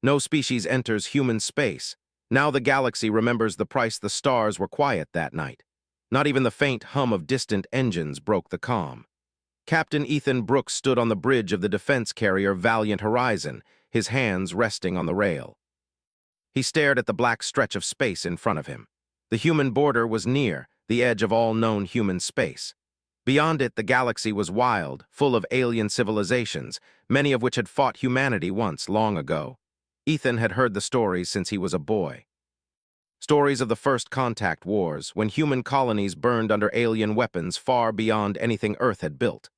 No species enters human space. Now the galaxy remembers the price the stars were quiet that night. Not even the faint hum of distant engines broke the calm. Captain Ethan Brooks stood on the bridge of the defense carrier Valiant Horizon, his hands resting on the rail. He stared at the black stretch of space in front of him. The human border was near, the edge of all known human space. Beyond it, the galaxy was wild, full of alien civilizations, many of which had fought humanity once, long ago. Ethan had heard the stories since he was a boy. Stories of the first contact wars, when human colonies burned under alien weapons far beyond anything Earth had built.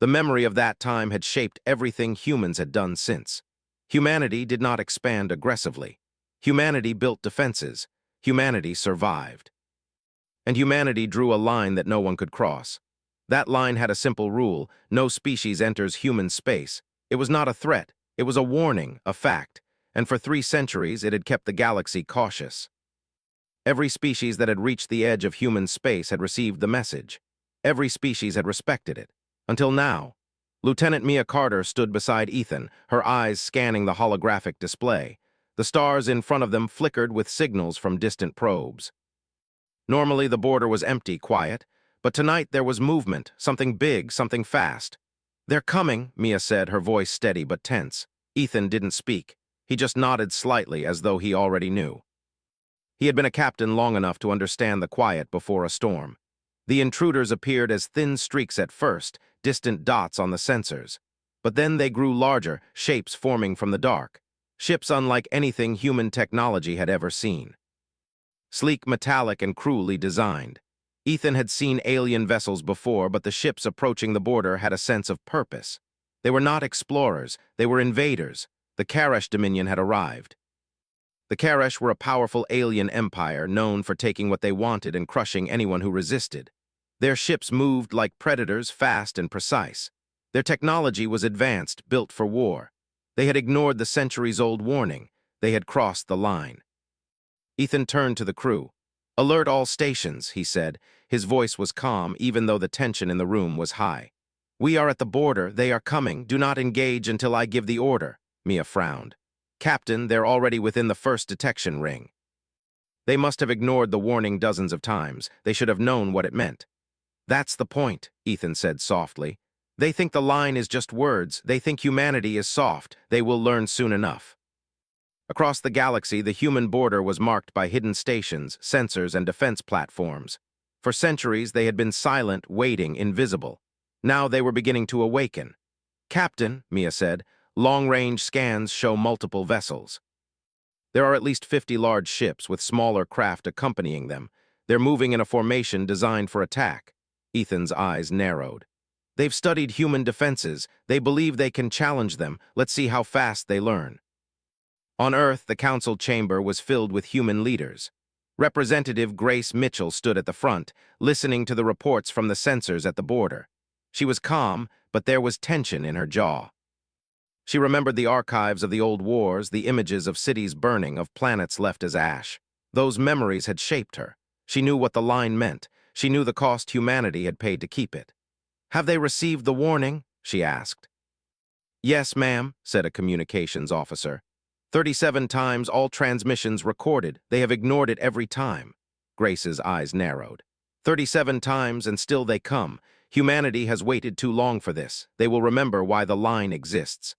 The memory of that time had shaped everything humans had done since. Humanity did not expand aggressively. Humanity built defenses. Humanity survived. And humanity drew a line that no one could cross. That line had a simple rule: no species enters human space. It was not a threat. It was a warning, a fact. And for 3 centuries, it had kept the galaxy cautious. Every species that had reached the edge of human space had received the message. Every species had respected it. Until now. Lieutenant Mia Carter stood beside Ethan, her eyes scanning the holographic display. The stars in front of them flickered with signals from distant probes. Normally, the border was empty, quiet, but tonight there was movement, something big, something fast. "They're coming," Mia said, her voice steady but tense. Ethan didn't speak. He just nodded slightly, as though he already knew. He had been a captain long enough to understand the quiet before a storm. The intruders appeared as thin streaks at first, distant dots on the sensors. But then they grew larger, shapes forming from the dark. Ships unlike anything human technology had ever seen. Sleek, metallic, and cruelly designed. Ethan had seen alien vessels before, but the ships approaching the border had a sense of purpose. They were not explorers, they were invaders. The Karash Dominion had arrived. The Karash were a powerful alien empire known for taking what they wanted and crushing anyone who resisted. Their ships moved like predators, fast and precise. Their technology was advanced, built for war. They had ignored the centuries-old warning. They had crossed the line. Ethan turned to the crew. "Alert all stations," he said. His voice was calm, even though the tension in the room was high. "We are at the border. They are coming. Do not engage until I give the order." Mia frowned. "Captain, they're already within the first detection ring." They must have ignored the warning dozens of times. They should have known what it meant. "That's the point," Ethan said softly. "They think the line is just words. They think humanity is soft. They will learn soon enough." Across the galaxy, the human border was marked by hidden stations, sensors, and defense platforms. For centuries, they had been silent, waiting, invisible. Now they were beginning to awaken. "Captain," Mia said, "long-range scans show multiple vessels. There are at least 50 large ships with smaller craft accompanying them. They're moving in a formation designed for attack." Ethan's eyes narrowed. "They've studied human defenses. They believe they can challenge them. Let's see how fast they learn." On Earth, the council chamber was filled with human leaders. Representative Grace Mitchell stood at the front, listening to the reports from the sensors at the border. She was calm, but there was tension in her jaw. She remembered the archives of the old wars, the images of cities burning, of planets left as ash. Those memories had shaped her. She knew what the line meant. She knew the cost humanity had paid to keep it. "Have they received the warning?" she asked. "Yes, ma'am," said a communications officer. 37 times all transmissions recorded. They have ignored it every time." Grace's eyes narrowed. 37 times, and still they come. Humanity has waited too long for this. They will remember why the line exists.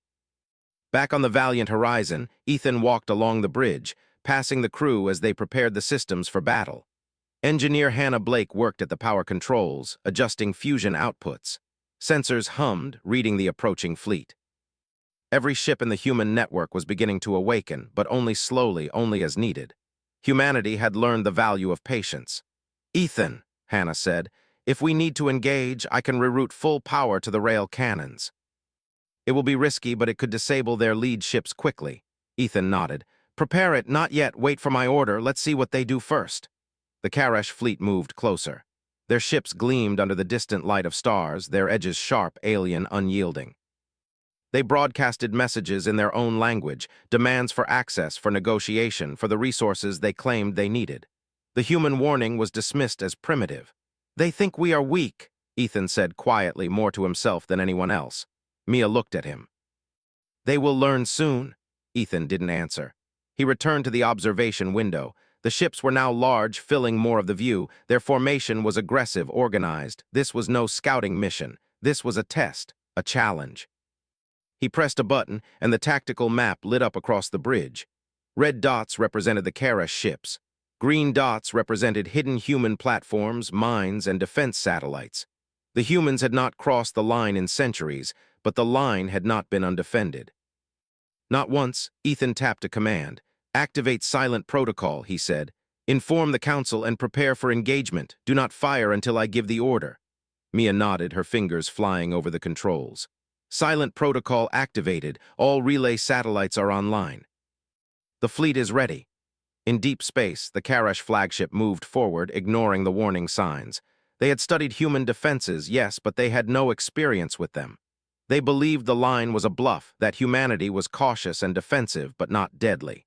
Back on the Valiant Horizon, Ethan walked along the bridge, passing the crew as they prepared the systems for battle. Engineer Hannah Blake worked at the power controls, adjusting fusion outputs. Sensors hummed, reading the approaching fleet. Every ship in the human network was beginning to awaken, but only slowly, only as needed. Humanity had learned the value of patience. "Ethan," Hannah said, "if we need to engage, I can reroute full power to the rail cannons." "It will be risky, but it could disable their lead ships quickly." Ethan nodded. "Prepare it, not yet, wait for my order, let's see what they do first." The Karash fleet moved closer. Their ships gleamed under the distant light of stars, their edges sharp, alien, unyielding. They broadcasted messages in their own language, demands for access, for negotiation, for the resources they claimed they needed. The human warning was dismissed as primitive. "They think we are weak," Ethan said quietly, more to himself than anyone else. Mia looked at him. "They will learn soon." Ethan didn't answer. He returned to the observation window. The ships were now large, filling more of the view. Their formation was aggressive, organized. This was no scouting mission. This was a test, a challenge. He pressed a button, and the tactical map lit up across the bridge. Red dots represented the Karash ships. Green dots represented hidden human platforms, mines, and defense satellites. The humans had not crossed the line in centuries, but the line had not been undefended. Not once, Ethan tapped a command. "Activate silent protocol," he said. "Inform the council and prepare for engagement. Do not fire until I give the order." Mia nodded, her fingers flying over the controls. "Silent protocol activated. All relay satellites are online. The fleet is ready." In deep space, the Karash flagship moved forward, ignoring the warning signs. They had studied human defenses, yes, but they had no experience with them. They believed the line was a bluff, that humanity was cautious and defensive, but not deadly.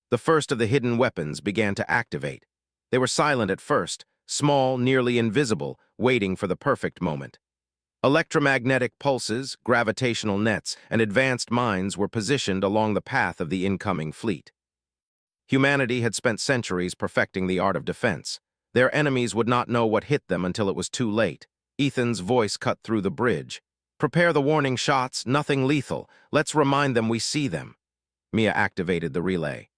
The first of the hidden weapons began to activate. They were silent at first, small, nearly invisible, waiting for the perfect moment. Electromagnetic pulses, gravitational nets, and advanced mines were positioned along the path of the incoming fleet. Humanity had spent centuries perfecting the art of defense. Their enemies would not know what hit them until it was too late. Ethan's voice cut through the bridge. "Prepare the warning shots, nothing lethal. Let's remind them we see them." Mia activated the relay.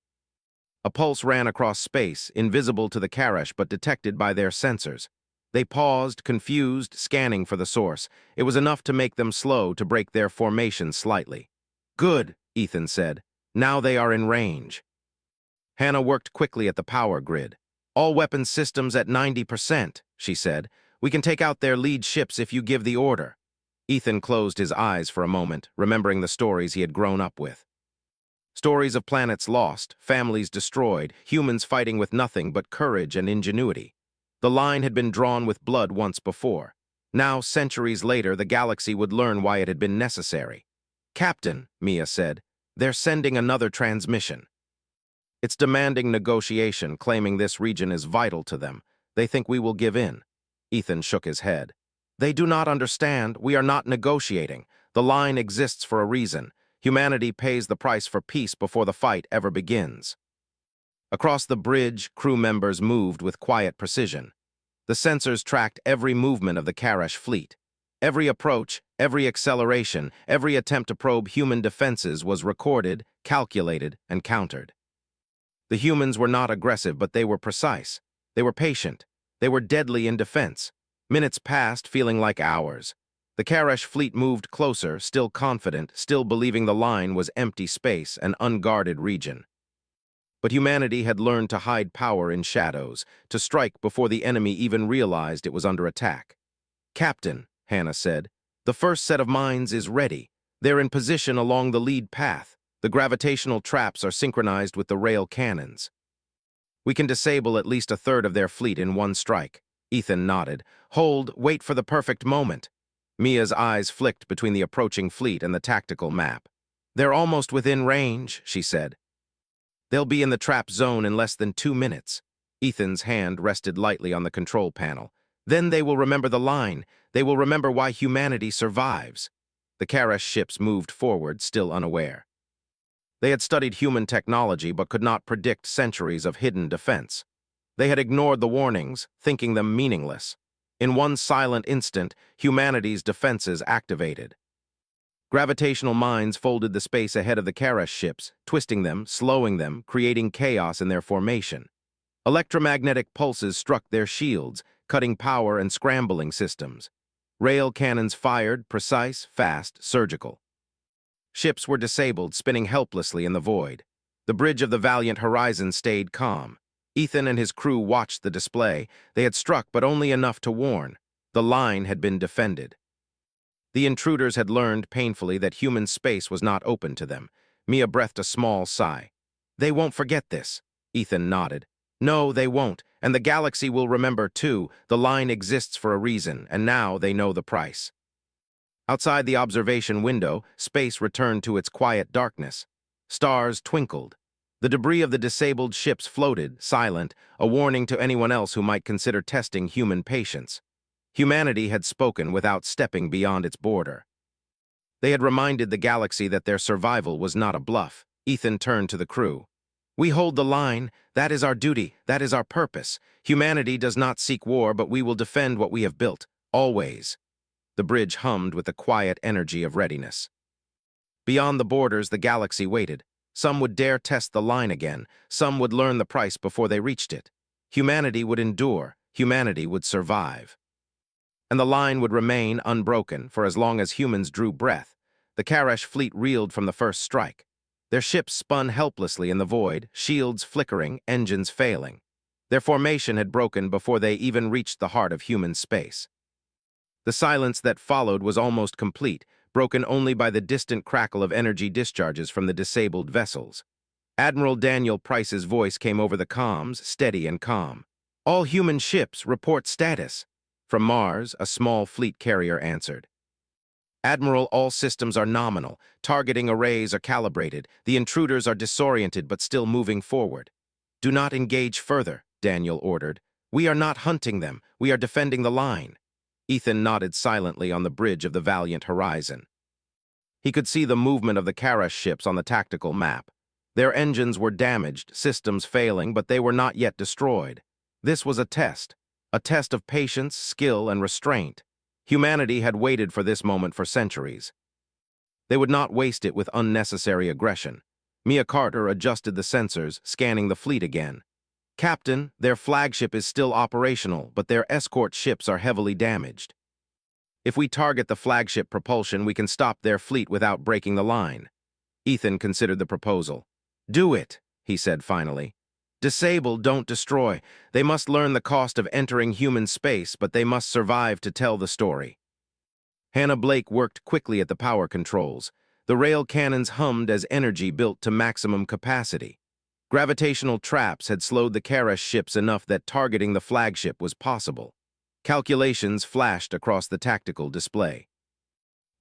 A pulse ran across space, invisible to the Karash but detected by their sensors. They paused, confused, scanning for the source. It was enough to make them slow, to break their formation slightly. "Good," Ethan said. "Now they are in range." Hannah worked quickly at the power grid. "All weapons systems at 90%, she said. "We can take out their lead ships if you give the order." Ethan closed his eyes for a moment, remembering the stories he had grown up with. Stories of planets lost, families destroyed, humans fighting with nothing but courage and ingenuity. The line had been drawn with blood once before. Now, centuries later, the galaxy would learn why it had been necessary. "Captain," Mia said, "they're sending another transmission. It's demanding negotiation, claiming this region is vital to them. They think we will give in." Ethan shook his head. "They do not understand. We are not negotiating. The line exists for a reason. Humanity pays the price for peace before the fight ever begins." Across the bridge, crew members moved with quiet precision. The sensors tracked every movement of the Karash fleet. Every approach, every acceleration, every attempt to probe human defenses was recorded, calculated, and countered. The humans were not aggressive, but they were precise. They were patient. They were deadly in defense. Minutes passed, feeling like hours. The Karash fleet moved closer, still confident, still believing the line was empty space, an unguarded region. But humanity had learned to hide power in shadows, to strike before the enemy even realized it was under attack. "Captain," Hannah said, "the first set of mines is ready. They're in position along the lead path. The gravitational traps are synchronized with the rail cannons. We can disable at least a third of their fleet in one strike." Ethan nodded. "Hold, wait for the perfect moment." Mia's eyes flicked between the approaching fleet and the tactical map. "They're almost within range," she said. "They'll be in the trap zone in less than 2 minutes." Ethan's hand rested lightly on the control panel. "Then they will remember the line. They will remember why humanity survives." The Karash ships moved forward, still unaware. They had studied human technology but could not predict centuries of hidden defense. They had ignored the warnings, thinking them meaningless. In one silent instant, humanity's defenses activated. Gravitational mines folded the space ahead of the Karash ships, twisting them, slowing them, creating chaos in their formation. Electromagnetic pulses struck their shields, cutting power and scrambling systems. Rail cannons fired, precise, fast, surgical. Ships were disabled, spinning helplessly in the void. The bridge of the Valiant Horizon stayed calm. Ethan and his crew watched the display. They had struck, but only enough to warn. The line had been defended. The intruders had learned painfully that human space was not open to them. Mia breathed a small sigh. "They won't forget this." Ethan nodded. "No, they won't, and the galaxy will remember too. The line exists for a reason, and now they know the price." Outside the observation window, space returned to its quiet darkness. Stars twinkled. The debris of the disabled ships floated, silent, a warning to anyone else who might consider testing human patience. Humanity had spoken without stepping beyond its border. They had reminded the galaxy that their survival was not a bluff. Ethan turned to the crew. "We hold the line. That is our duty. That is our purpose. Humanity does not seek war, but we will defend what we have built. Always." The bridge hummed with the quiet energy of readiness. Beyond the borders, the galaxy waited. Some would dare test the line again. Some would learn the price before they reached it. Humanity would endure. Humanity would survive. And the line would remain unbroken for as long as humans drew breath. The Karash fleet reeled from the first strike. Their ships spun helplessly in the void, shields flickering, engines failing. Their formation had broken before they even reached the heart of human space. The silence that followed was almost complete, broken only by the distant crackle of energy discharges from the disabled vessels. Admiral Daniel Price's voice came over the comms, steady and calm. "All human ships, report status." From Mars, a small fleet carrier answered. "Admiral, all systems are nominal. Targeting arrays are calibrated. The intruders are disoriented but still moving forward." "Do not engage further," Daniel ordered. "We are not hunting them. We are defending the line." Ethan nodded silently on the bridge of the Valiant horizon. He could see the movement of the Karash ships on the tactical map. Their engines were damaged, systems failing, but they were not yet destroyed. This was a test of patience, skill, and restraint. Humanity had waited for this moment for centuries. They would not waste it with unnecessary aggression. Mia Carter adjusted the sensors, scanning the fleet again. "Captain, their flagship is still operational, but their escort ships are heavily damaged. If we target the flagship propulsion, we can stop their fleet without breaking the line." Ethan considered the proposal. "Do it," he said finally. "Disable, don't destroy. They must learn the cost of entering human space, but they must survive to tell the story." Hannah Blake worked quickly at the power controls. The rail cannons hummed as energy built to maximum capacity. Gravitational traps had slowed the Karash ships enough that targeting the flagship was possible. Calculations flashed across the tactical display.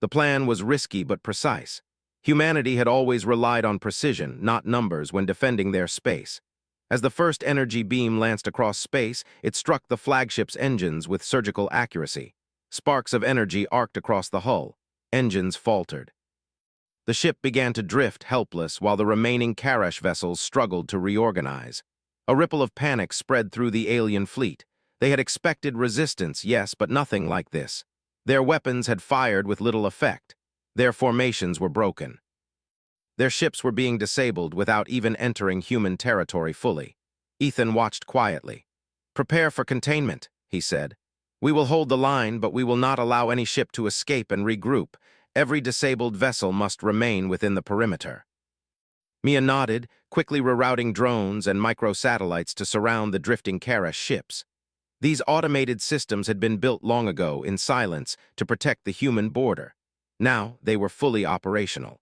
The plan was risky but precise. Humanity had always relied on precision, not numbers, when defending their space. As the first energy beam lanced across space, it struck the flagship's engines with surgical accuracy. Sparks of energy arced across the hull. Engines faltered. The ship began to drift helpless while the remaining Karash vessels struggled to reorganize. A ripple of panic spread through the alien fleet. They had expected resistance, yes, but nothing like this. Their weapons had fired with little effect. Their formations were broken. Their ships were being disabled without even entering human territory fully. Ethan watched quietly. "Prepare for containment," he said. "We will hold the line, but we will not allow any ship to escape and regroup. Every disabled vessel must remain within the perimeter." Mia nodded, quickly rerouting drones and microsatellites to surround the drifting Karash ships. These automated systems had been built long ago, in silence, to protect the human border. Now they were fully operational.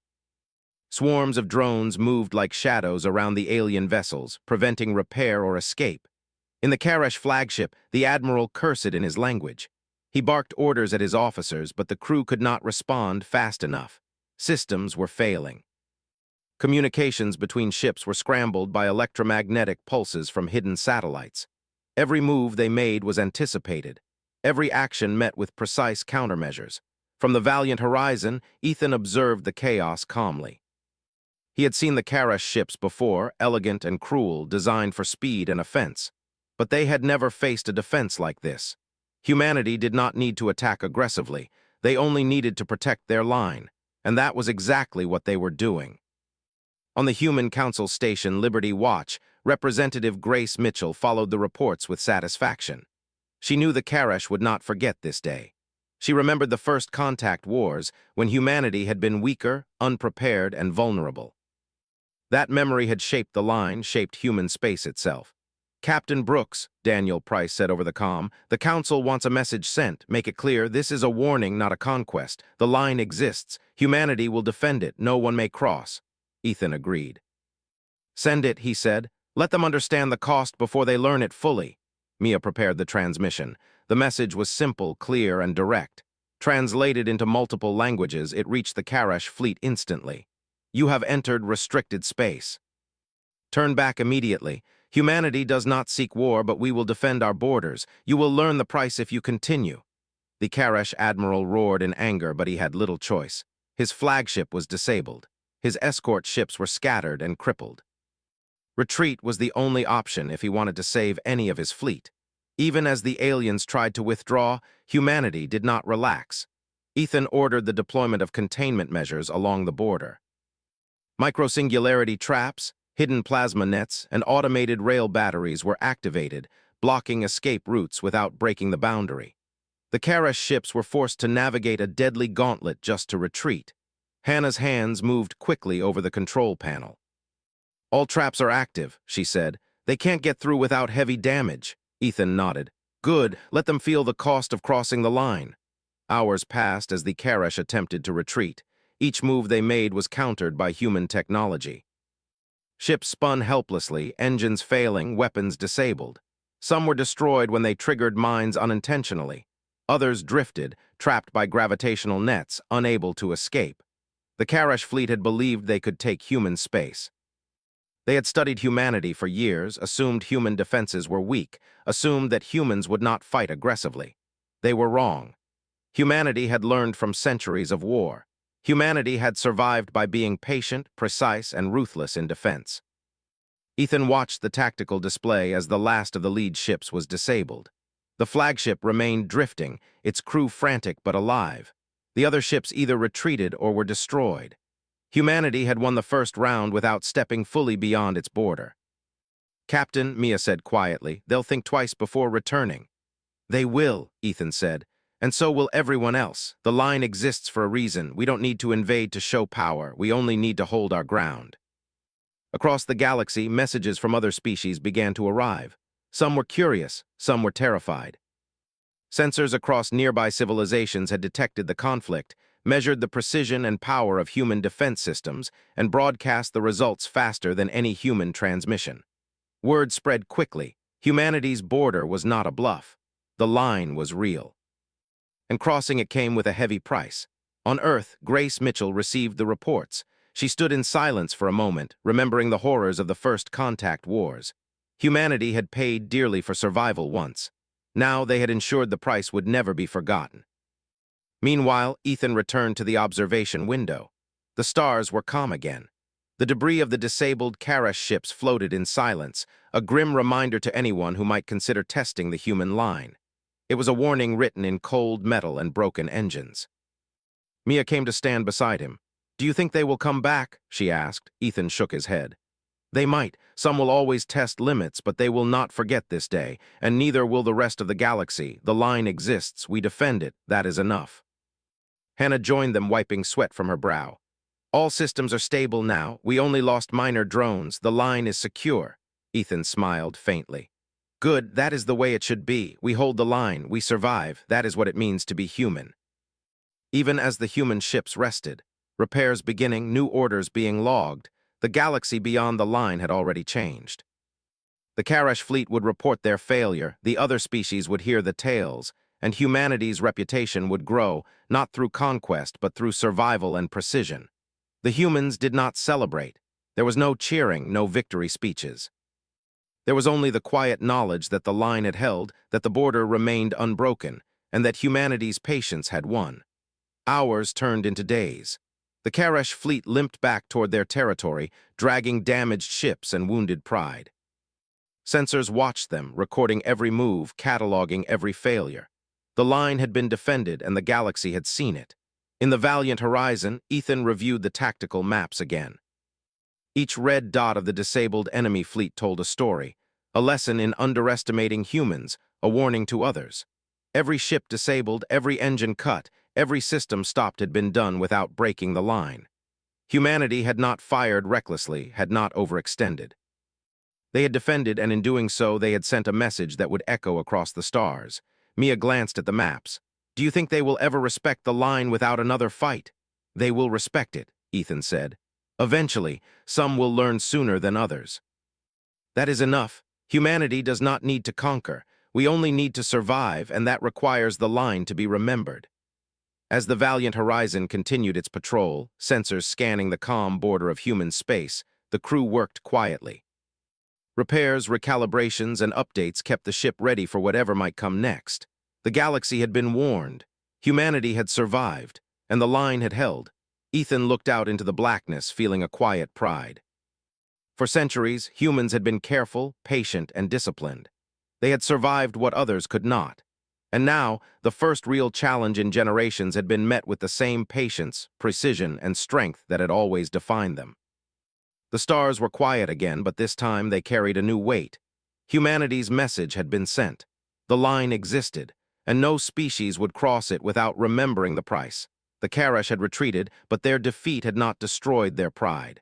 Swarms of drones moved like shadows around the alien vessels, preventing repair or escape. In the Karash flagship, the admiral cursed in his language. He barked orders at his officers, but the crew could not respond fast enough. Systems were failing. Communications between ships were scrambled by electromagnetic pulses from hidden satellites. Every move they made was anticipated. Every action met with precise countermeasures. From the Valiant horizon, Ethan observed the chaos calmly. He had seen the Karash ships before, elegant and cruel, designed for speed and offense. But they had never faced a defense like this. Humanity did not need to attack aggressively. They only needed to protect their line, and that was exactly what they were doing. On the Human Council station Liberty Watch, Representative Grace Mitchell followed the reports with satisfaction. She knew the Karash would not forget this day. She remembered the first contact wars, when humanity had been weaker, unprepared, and vulnerable. That memory had shaped the line, shaped human space itself. "Captain Brooks," Daniel Price said over the comm, "the Council wants a message sent. Make it clear, this is a warning, not a conquest. The line exists. Humanity will defend it. No one may cross." Ethan agreed. "Send it," he said. "Let them understand the cost before they learn it fully." Mia prepared the transmission. The message was simple, clear, and direct. Translated into multiple languages, it reached the Karash fleet instantly. "You have entered restricted space. Turn back immediately. Humanity does not seek war, but we will defend our borders. You will learn the price if you continue." The Karash admiral roared in anger, but he had little choice. His flagship was disabled. His escort ships were scattered and crippled. Retreat was the only option if he wanted to save any of his fleet. Even as the aliens tried to withdraw, humanity did not relax. Ethan ordered the deployment of containment measures along the border. Microsingularity traps, hidden plasma nets, and automated rail batteries were activated, blocking escape routes without breaking the boundary. The Karash ships were forced to navigate a deadly gauntlet just to retreat. Hannah's hands moved quickly over the control panel. "All traps are active," she said. "They can't get through without heavy damage." Ethan nodded. "Good, let them feel the cost of crossing the line." Hours passed as the Karash attempted to retreat. Each move they made was countered by human technology. Ships spun helplessly, engines failing, weapons disabled. Some were destroyed when they triggered mines unintentionally. Others drifted, trapped by gravitational nets, unable to escape. The Karash fleet had believed they could take human space. They had studied humanity for years, assumed human defenses were weak, assumed that humans would not fight aggressively. They were wrong. Humanity had learned from centuries of war. Humanity had survived by being patient, precise, and ruthless in defense. Ethan watched the tactical display as the last of the lead ships was disabled. The flagship remained drifting, its crew frantic but alive. The other ships either retreated or were destroyed. Humanity had won the first round without stepping fully beyond its border. "Captain," Mia said quietly, "they'll think twice before returning." "They will," Ethan said, "and so will everyone else. The line exists for a reason. We don't need to invade to show power. We only need to hold our ground." Across the galaxy, messages from other species began to arrive. Some were curious, some were terrified. Sensors across nearby civilizations had detected the conflict, measured the precision and power of human defense systems, and broadcast the results faster than any human transmission. Word spread quickly. Humanity's border was not a bluff. The line was real. And crossing it came with a heavy price. On Earth, Grace Mitchell received the reports. She stood in silence for a moment, remembering the horrors of the first contact wars. Humanity had paid dearly for survival once. Now they had ensured the price would never be forgotten. Meanwhile, Ethan returned to the observation window. The stars were calm again. The debris of the disabled Karash ships floated in silence, a grim reminder to anyone who might consider testing the human line. It was a warning written in cold metal and broken engines. Mia came to stand beside him. "Do you think they will come back?" she asked. Ethan shook his head. "They might. Some will always test limits, but they will not forget this day, and neither will the rest of the galaxy. The line exists. We defend it. That is enough." Hannah joined them, wiping sweat from her brow. "All systems are stable now. We only lost minor drones. The line is secure." Ethan smiled faintly. "Good, that is the way it should be. We hold the line. We survive. That is what it means to be human." Even as the human ships rested, repairs beginning, new orders being logged, the galaxy beyond the line had already changed. The Karash fleet would report their failure, the other species would hear the tales, and humanity's reputation would grow, not through conquest, but through survival and precision. The humans did not celebrate. There was no cheering, no victory speeches. There was only the quiet knowledge that the line had held, that the border remained unbroken, and that humanity's patience had won. Hours turned into days. The Karash fleet limped back toward their territory, dragging damaged ships and wounded pride. Sensors watched them, recording every move, cataloging every failure. The line had been defended, and the galaxy had seen it. In the valiant horizon, Ethan reviewed the tactical maps again. Each red dot of the disabled enemy fleet told a story, a lesson in underestimating humans, a warning to others. Every ship disabled, every engine cut, every system stopped had been done without breaking the line. Humanity had not fired recklessly, had not overextended. They had defended, and in doing so, they had sent a message that would echo across the stars. Mia glanced at the maps. "Do you think they will ever respect the line without another fight?" "They will respect it," Ethan said. "Eventually, some will learn sooner than others." "That is enough. Humanity does not need to conquer. We only need to survive, and that requires the line to be remembered." As the valiant horizon continued its patrol, sensors scanning the calm border of human space, the crew worked quietly. Repairs, recalibrations, and updates kept the ship ready for whatever might come next. The galaxy had been warned, humanity had survived, and the line had held. Ethan looked out into the blackness, feeling a quiet pride. For centuries, humans had been careful, patient, and disciplined. They had survived what others could not. And now, the first real challenge in generations had been met with the same patience, precision, and strength that had always defined them. The stars were quiet again, but this time they carried a new weight. Humanity's message had been sent. The line existed, and no species would cross it without remembering the price. The Karash had retreated, but their defeat had not destroyed their pride.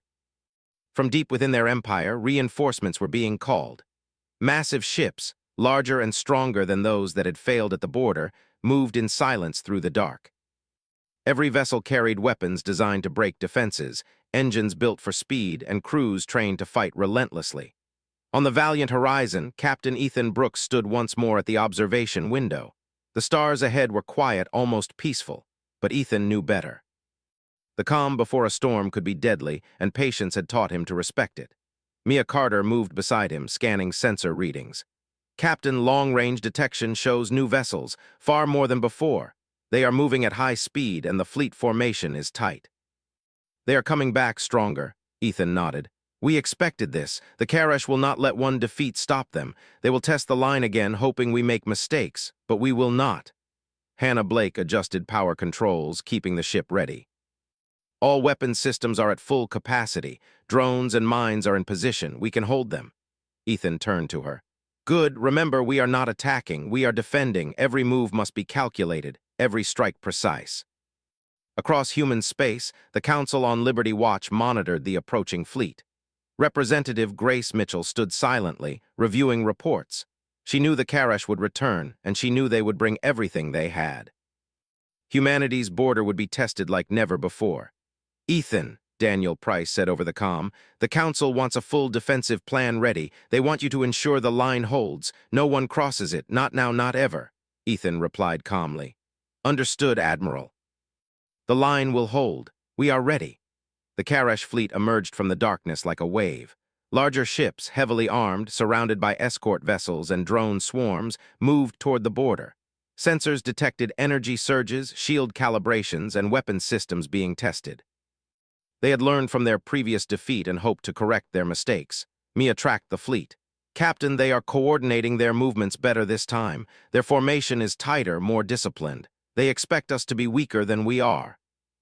From deep within their empire, reinforcements were being called. Massive ships, larger and stronger than those that had failed at the border, moved in silence through the dark. Every vessel carried weapons designed to break defenses, engines built for speed, and crews trained to fight relentlessly. On the valiant horizon, Captain Ethan Brooks stood once more at the observation window. The stars ahead were quiet, almost peaceful, but Ethan knew better. The calm before a storm could be deadly, and patience had taught him to respect it. Mia Carter moved beside him, scanning sensor readings. Captain, long-range detection shows new vessels, far more than before. They are moving at high speed, and the fleet formation is tight. They are coming back stronger, Ethan nodded. We expected this. The Karash will not let one defeat stop them. They will test the line again, hoping we make mistakes, but we will not. Hannah Blake adjusted power controls, keeping the ship ready. All weapon systems are at full capacity. Drones and mines are in position. We can hold them. Ethan turned to her. Good. Remember, we are not attacking. We are defending. Every move must be calculated, every strike precise. Across human space, the Council on Liberty Watch monitored the approaching fleet. Representative Grace Mitchell stood silently, reviewing reports. She knew the Karash would return, and she knew they would bring everything they had. Humanity's border would be tested like never before. Ethan, Daniel Price said over the comm, the Council wants a full defensive plan ready. They want you to ensure the line holds. No one crosses it, not now, not ever. Ethan replied calmly. Understood, Admiral. The line will hold. We are ready. The Karash fleet emerged from the darkness like a wave. Larger ships, heavily armed, surrounded by escort vessels and drone swarms, moved toward the border. Sensors detected energy surges, shield calibrations, and weapon systems being tested. They had learned from their previous defeat and hoped to correct their mistakes. Mia tracked the fleet. Captain, they are coordinating their movements better this time. Their formation is tighter, more disciplined. They expect us to be weaker than we are.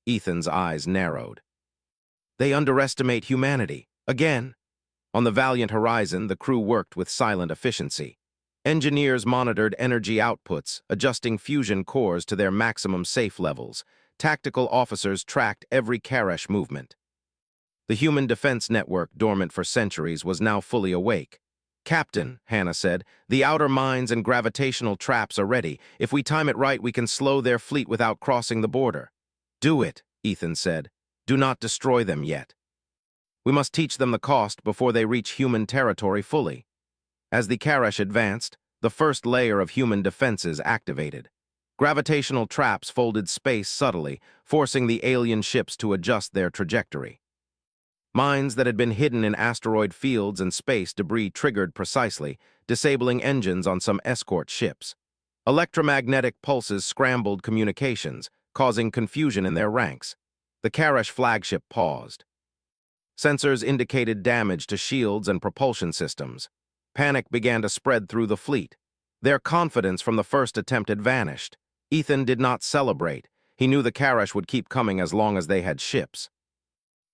Ethan's eyes narrowed. They underestimate humanity. Again. On the valiant horizon, the crew worked with silent efficiency. Engineers monitored energy outputs, adjusting fusion cores to their maximum safe levels. Tactical officers tracked every Karash movement. The human defense network, dormant for centuries, was now fully awake. Captain, Hannah said, the outer mines and gravitational traps are ready. If we time it right, we can slow their fleet without crossing the border. Do it, Ethan said. Do not destroy them yet. We must teach them the cost before they reach human territory fully. As the Karash advanced, the first layer of human defenses activated. Gravitational traps folded space subtly, forcing the alien ships to adjust their trajectory. Mines that had been hidden in asteroid fields and space debris triggered precisely, disabling engines on some escort ships. Electromagnetic pulses scrambled communications, causing confusion in their ranks. The Karash flagship paused. Sensors indicated damage to shields and propulsion systems. Panic began to spread through the fleet. Their confidence from the first attempt had vanished. Ethan did not celebrate. He knew the Karash would keep coming as long as they had ships.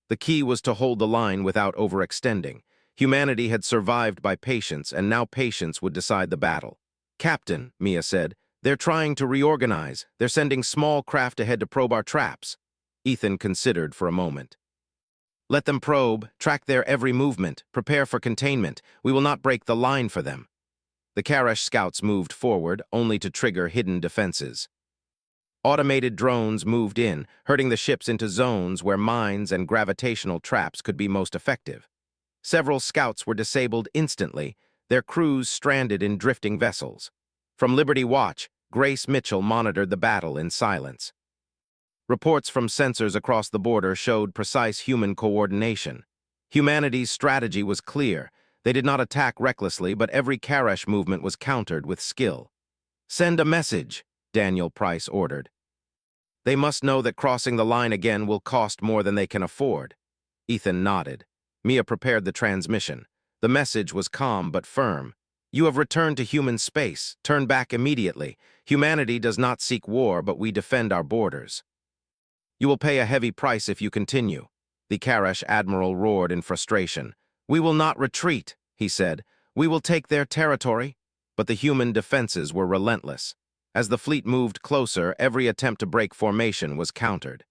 The key was to hold the line without overextending. Humanity had survived by patience, and now patience would decide the battle. Captain, Mia said, they're trying to reorganize. They're sending small craft ahead to probe our traps. Ethan considered for a moment. Let them probe, track their every movement, prepare for containment. We will not break the line for them. The Karash scouts moved forward, only to trigger hidden defenses. Automated drones moved in, herding the ships into zones where mines and gravitational traps could be most effective. Several scouts were disabled instantly, their crews stranded in drifting vessels. From Liberty Watch, Grace Mitchell monitored the battle in silence. Reports from sensors across the border showed precise human coordination. Humanity's strategy was clear. They did not attack recklessly, but every Karash movement was countered with skill. Send a message, Daniel Price ordered. They must know that crossing the line again will cost more than they can afford. Ethan nodded. Mia prepared the transmission. The message was calm but firm. You have returned to human space. Turn back immediately. Humanity does not seek war, but we defend our borders. You will pay a heavy price if you continue. The Karash admiral roared in frustration. We will not retreat, he said. We will take their territory. But the human defenses were relentless. As the fleet moved closer, every attempt to break formation was countered.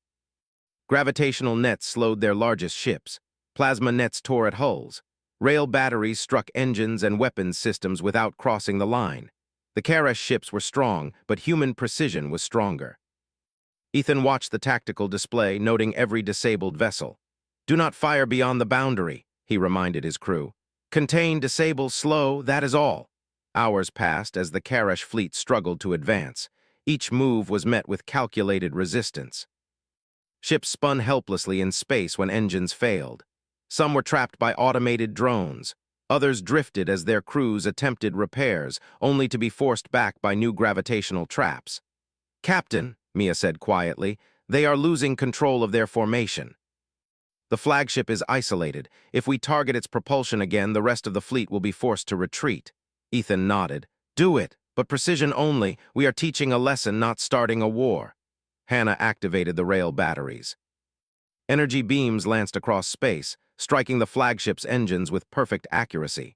Gravitational nets slowed their largest ships. Plasma nets tore at hulls. Rail batteries struck engines and weapons systems without crossing the line. The Karash ships were strong, but human precision was stronger. Ethan watched the tactical display, noting every disabled vessel. Do not fire beyond the boundary, he reminded his crew. Contain, disable, slow, that is all. Hours passed as the Karash fleet struggled to advance. Each move was met with calculated resistance. Ships spun helplessly in space when engines failed. Some were trapped by automated drones. Others drifted as their crews attempted repairs, only to be forced back by new gravitational traps. Captain, Mia said quietly, they are losing control of their formation. The flagship is isolated. If we target its propulsion again, the rest of the fleet will be forced to retreat. Ethan nodded. Do it, but precision only. We are teaching a lesson, not starting a war. Hannah activated the rail batteries. Energy beams lanced across space, striking the flagship's engines with perfect accuracy.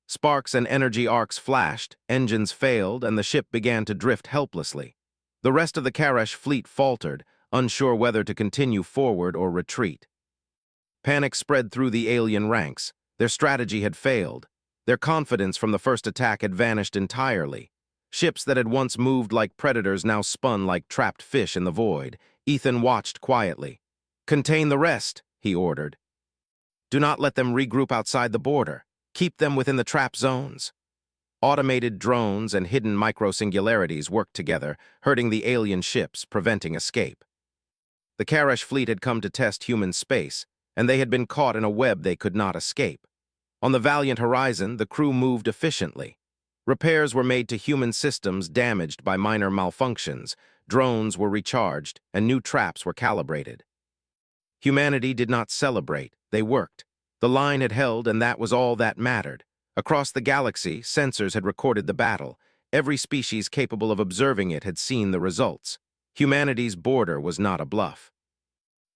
Sparks and energy arcs flashed, engines failed, and the ship began to drift helplessly. The rest of the Karash fleet faltered, unsure whether to continue forward or retreat. Panic spread through the alien ranks. Their strategy had failed. Their confidence from the first attack had vanished entirely. Ships that had once moved like predators now spun like trapped fish in the void. Ethan watched quietly. Contain the rest, he ordered. Do not let them regroup outside the border. Keep them within the trap zones. Automated drones and hidden microsingularities worked together, hurting the alien ships, preventing escape. The Karash fleet had come to test human space, and they had been caught in a web they could not escape. On the Valiant Horizon, the crew moved efficiently. Repairs were made to human systems damaged by minor malfunctions, drones were recharged, and new traps were calibrated. Humanity did not celebrate, they worked. The line had held, and that was all that mattered. Across the galaxy, sensors had recorded the battle. Every species capable of observing it had seen the results. Humanity's border was not a bluff.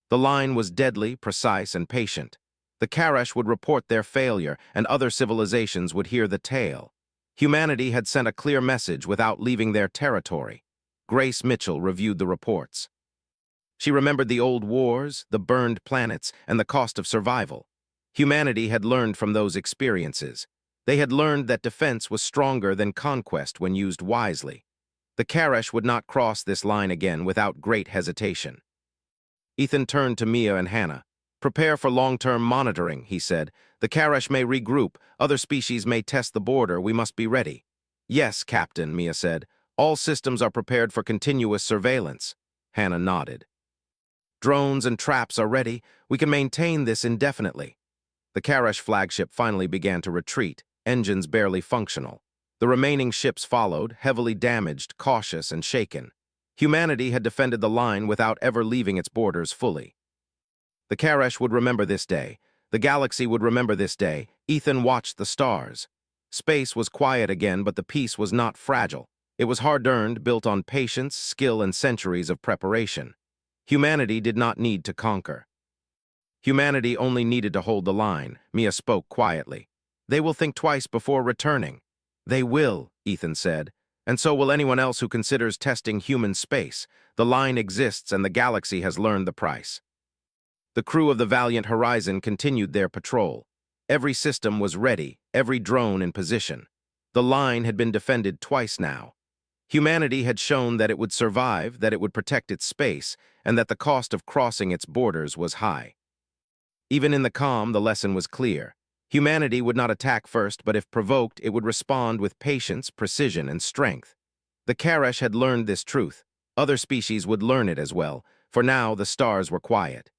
The line was deadly, precise, and patient. The Karash would report their failure, and other civilizations would hear the tale. Humanity had sent a clear message without leaving their territory. Grace Mitchell reviewed the reports. She remembered the old wars, the burned planets, and the cost of survival. Humanity had learned from those experiences. They had learned that defense was stronger than conquest when used wisely. The Karash would not cross this line again without great hesitation. Ethan turned to Mia and Hannah. Prepare for long-term monitoring, he said. The Karash may regroup. Other species may test the border. We must be ready. Yes, Captain, Mia said. All systems are prepared for continuous surveillance. Hannah nodded. Drones and traps are ready. We can maintain this indefinitely. The Karash flagship finally began to retreat, engines barely functional. The remaining ships followed, heavily damaged, cautious, and shaken. Humanity had defended the line without ever leaving its borders fully. The Karash would remember this day. The galaxy would remember this day. Ethan watched the stars. Space was quiet again, but the peace was not fragile. It was hard-earned, built on patience, skill, and centuries of preparation. Humanity did not need to conquer. Humanity only needed to hold the line, Mia spoke quietly. They will think twice before returning. They will, Ethan said, and so will anyone else who considers testing human space. The line exists and the galaxy has learned the price. The crew of the Valiant Horizon continued their patrol. Every system was ready, every drone in position. The line had been defended twice now. Humanity had shown that it would survive, that it would protect its space, and that the cost of crossing its borders was high. Even in the calm, the lesson was clear. Humanity would not attack first, but if provoked, it would respond with patience, precision, and strength. The Karash had learned this truth. Other species would learn it as well, for now the stars were quiet.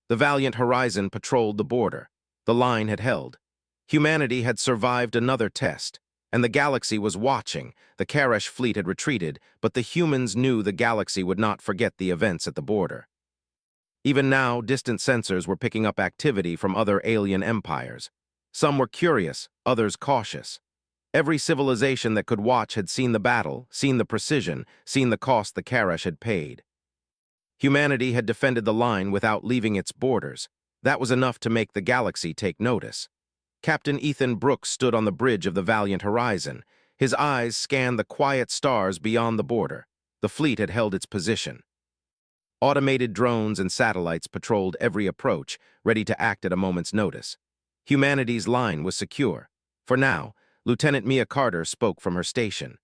The Valiant Horizon patrolled the border. The line had held. Humanity had survived another test, And the galaxy was watching. The Karash fleet had retreated, but the humans knew the galaxy would not forget the events at the border. Even now, distant sensors were picking up activity from other alien empires. Some were curious, others cautious. Every civilization that could watch had seen the battle, seen the precision, seen the cost the Karash had paid. Humanity had defended the line without leaving its borders. That was enough to make the galaxy take notice. Captain Ethan Brooks stood on the bridge of the Valiant Horizon. His eyes scanned the quiet stars beyond the border. The fleet had held its position. Automated drones and satellites patrolled every approach, ready to act at a moment's notice. Humanity's line was secure. For now, Lieutenant Mia Carter spoke from her station.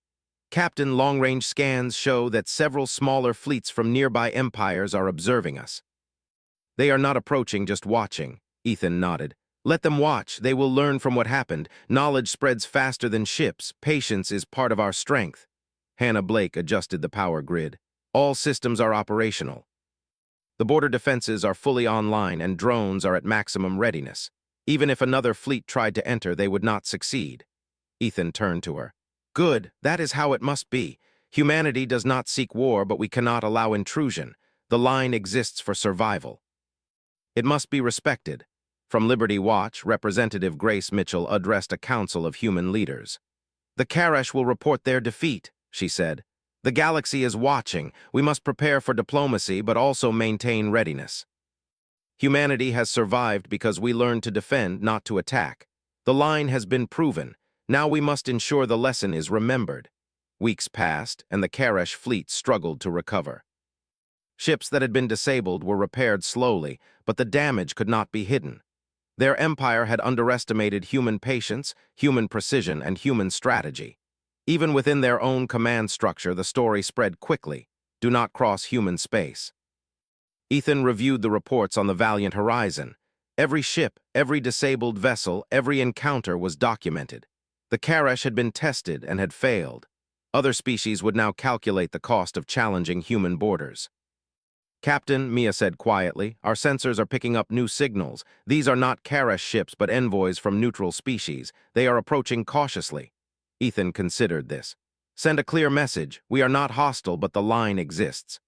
Captain, long-range scans show that several smaller fleets from nearby empires are observing us. They are not approaching, just watching, Ethan nodded. Let them watch. They will learn from what happened. Knowledge spreads faster than ships. Patience is part of our strength. Hannah Blake adjusted the power grid. All systems are operational. The border defenses are fully online and drones are at maximum readiness. Even if another fleet tried to enter, they would not succeed. Ethan turned to her. Good, that is how it must be. Humanity does not seek war, but we cannot allow intrusion. The line exists for survival. It must be respected. From Liberty Watch, Representative Grace Mitchell addressed a council of human leaders. The Karash will report their defeat, she said. The galaxy is watching. We must prepare for diplomacy, but also maintain readiness. Humanity has survived because we learned to defend, not to attack. The line has been proven. Now we must ensure the lesson is remembered. Weeks passed, and the Karash fleet struggled to recover. Ships that had been disabled were repaired slowly, but the damage could not be hidden. Their empire had underestimated human patience, human precision, and human strategy. Even within their own command structure, the story spread quickly. Do not cross human space. Ethan reviewed the reports on the Valiant Horizon. Every ship, every disabled vessel, every encounter was documented. The Karash had been tested and had failed. Other species would now calculate the cost of challenging human borders. Captain, Mia said quietly, our sensors are picking up new signals. These are not Karash ships but envoys from neutral species. They are approaching cautiously. Ethan considered this. Send a clear message. We are not hostile, but the line exists.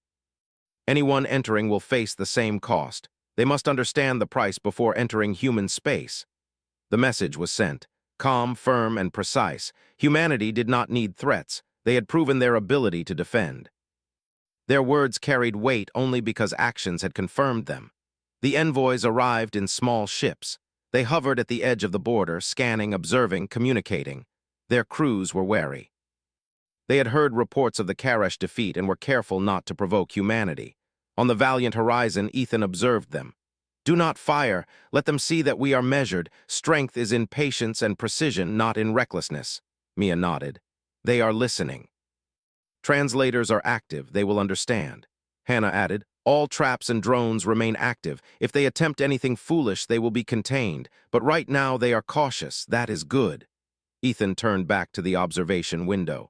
Anyone entering will face the same cost. They must understand the price before entering human space. The message was sent. Calm, firm, and precise. Humanity did not need threats. They had proven their ability to defend. Their words carried weight only because actions had confirmed them. The envoys arrived in small ships. They hovered at the edge of the border, scanning, observing, communicating. Their crews were wary. They had heard reports of the Karash defeat and were careful not to provoke humanity. On the Valiant Horizon, Ethan observed them. Do not fire. Let them see that we are measured. Strength is in patience and precision, not in recklessness. Mia nodded. They are listening. Translators are active. They will understand. Hannah added, all traps and drones remain active. If they attempt anything foolish, they will be contained. But right now they are cautious. That is good. Ethan turned back to the observation window.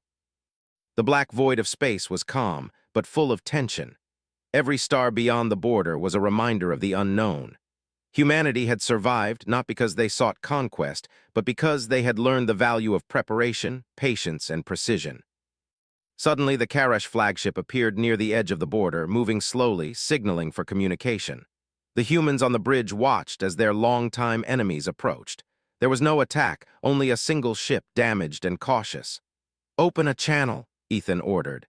The black void of space was calm, but full of tension. Every star beyond the border was a reminder of the unknown. Humanity had survived not because they sought conquest, but because they had learned the value of preparation, patience, and precision. Suddenly, the Karash flagship appeared near the edge of the border, moving slowly, signaling for communication. The humans on the bridge watched as their longtime enemies approached. There was no attack, only a single ship, damaged and cautious. Open a channel, Ethan ordered.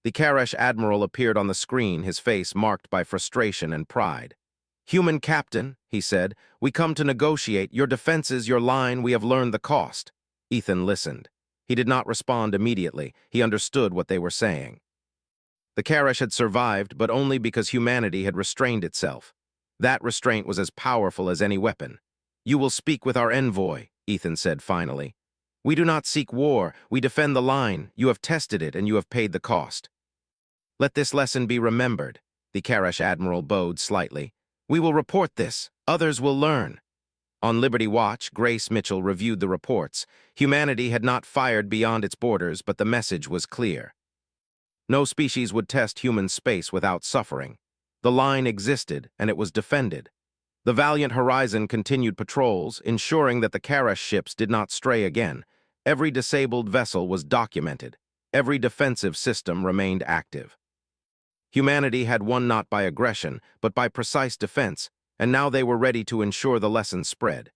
The Karash admiral appeared on the screen, his face marked by frustration and pride. Human captain, he said, we come to negotiate. Your defenses, your line, we have learned the cost. Ethan listened. He did not respond immediately. He understood what they were saying. The Karash had survived, but only because humanity had restrained itself. That restraint was as powerful as any weapon. You will speak with our envoy, Ethan said finally. We do not seek war. We defend the line. You have tested it, and you have paid the cost. Let this lesson be remembered. The Karash admiral bowed slightly. We will report this. Others will learn. On Liberty Watch, Grace Mitchell reviewed the reports. Humanity had not fired beyond its borders, but the message was clear. No species would test human space without suffering. The line existed, and it was defended. The Valiant Horizon continued patrols, ensuring that the Karash ships did not stray again. Every disabled vessel was documented. Every defensive system remained active. Humanity had won not by aggression, but by precise defense, and now they were ready to ensure the lesson spread.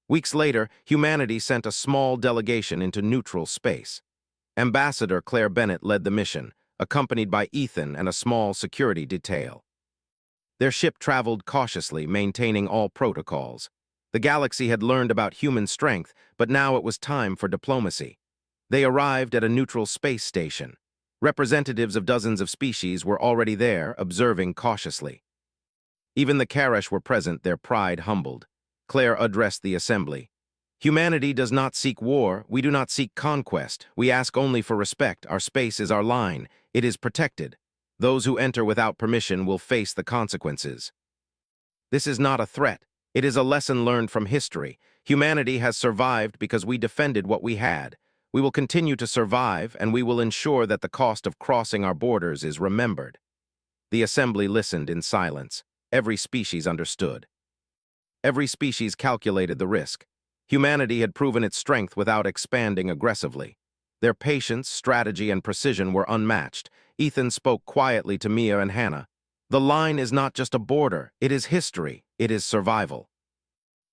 Weeks later, humanity sent a small delegation into neutral space. Ambassador Claire Bennett led the mission, accompanied by Ethan and a small security detail. Their ship traveled cautiously, maintaining all protocols. The galaxy had learned about human strength, but now it was time for diplomacy. They arrived at a neutral space station. Representatives of dozens of species were already there, observing cautiously. Even the Karash were present, their pride humbled. Claire addressed the assembly. Humanity does not seek war, we do not seek conquest. We ask only for respect. Our space is our line. It is protected. Those who enter without permission will face the consequences. This is not a threat. It is a lesson learned from history. Humanity has survived because we defended what we had. We will continue to survive, and we will ensure that the cost of crossing our borders is remembered. The assembly listened in silence. Every species understood. Every species calculated the risk. Humanity had proven its strength without expanding aggressively. Their patience, strategy, and precision were unmatched. Ethan spoke quietly to Mia and Hannah. The line is not just a border, it is history, it is survival.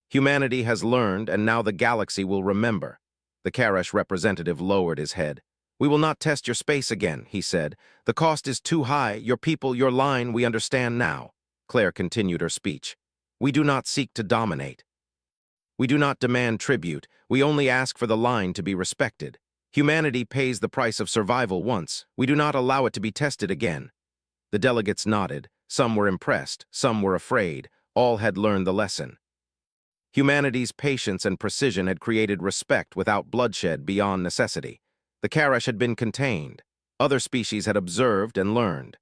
Humanity has learned, and now the galaxy will remember. The Karash representative lowered his head. We will not test your space again, he said. The cost is too high, your people, your line, we understand now. Claire continued her speech. We do not seek to dominate. We do not demand tribute, we only ask for the line to be respected. Humanity pays the price of survival once, we do not allow it to be tested again. The delegates nodded, some were impressed, some were afraid, all had learned the lesson. Humanity's patience and precision had created respect without bloodshed beyond necessity. The Karash had been contained. Other species had observed and learned.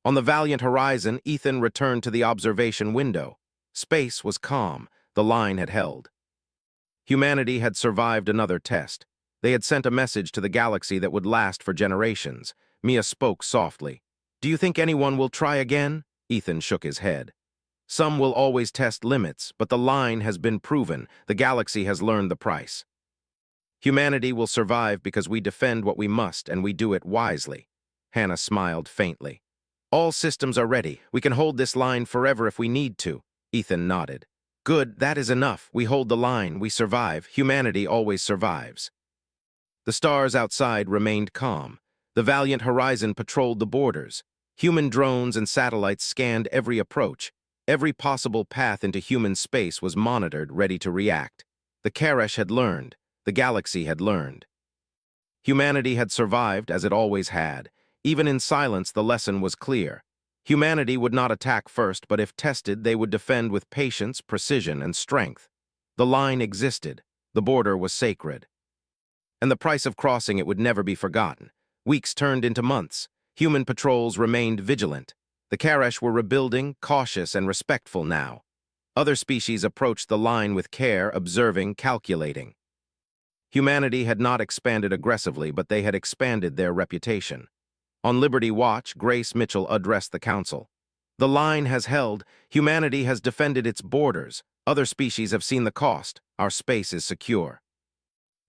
On the valiant horizon, Ethan returned to the observation window. Space was calm, the line had held. Humanity had survived another test. They had sent a message to the galaxy that would last for generations. Mia spoke softly. Do you think anyone will try again? Ethan shook his head. Some will always test limits, but the line has been proven. The galaxy has learned the price. Humanity will survive because we defend what we must, and we do it wisely. Hannah smiled faintly. All systems are ready. We can hold this line forever if we need to. Ethan nodded. Good, that is enough. We hold the line, we survive. Humanity always survives. The stars outside remained calm. The valiant horizon patrolled the borders. Human drones and satellites scanned every approach. Every possible path into human space was monitored, ready to react. The Karash had learned. The galaxy had learned. Humanity had survived as it always had. Even in silence, the lesson was clear. Humanity would not attack first, but if tested, they would defend with patience, precision, and strength. The line existed. The border was sacred. And the price of crossing it would never be forgotten. Weeks turned into months. Human patrols remained vigilant. The Karash were rebuilding, cautious and respectful now. Other species approached the line with care, observing, calculating. Humanity had not expanded aggressively, but they had expanded their reputation. On Liberty Watch, Grace Mitchell addressed the council. The line has held. Humanity has defended its borders. Other species have seen the cost. Our space is secure.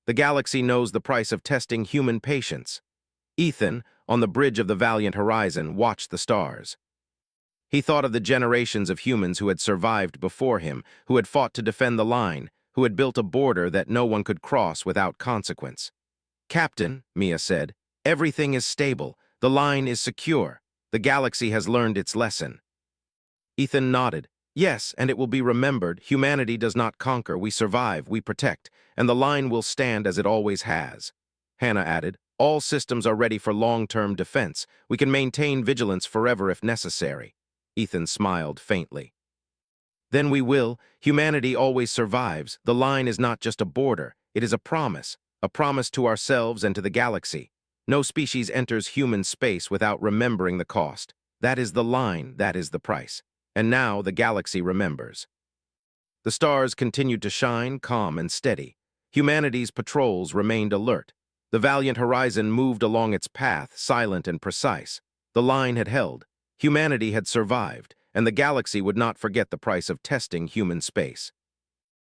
The galaxy knows the price of testing human patience. Ethan, on the bridge of the valiant horizon, watched the stars. He thought of the generations of humans who had survived before him, who had fought to defend the line, who had built a border that no one could cross without consequence. Captain, Mia said, everything is stable. The line is secure. The galaxy has learned its lesson. Ethan nodded. Yes, and it will be remembered. Humanity does not conquer. We survive, we protect, and the line will stand as it always has. Hannah added, all systems are ready for long-term defense. We can maintain vigilance forever if necessary. Ethan smiled faintly. Then we will. Humanity always survives. The line is not just a border. It is a promise to ourselves and to the galaxy. No species enters human space without remembering the cost. That is the line, that is the price. And now the galaxy remembers. The stars continued to shine, calm and steady. Humanity's patrols remained alert. The valiant horizon moved along its path, silent and precise. The line had held. Humanity had survived, and the galaxy would not forget the price of testing human space.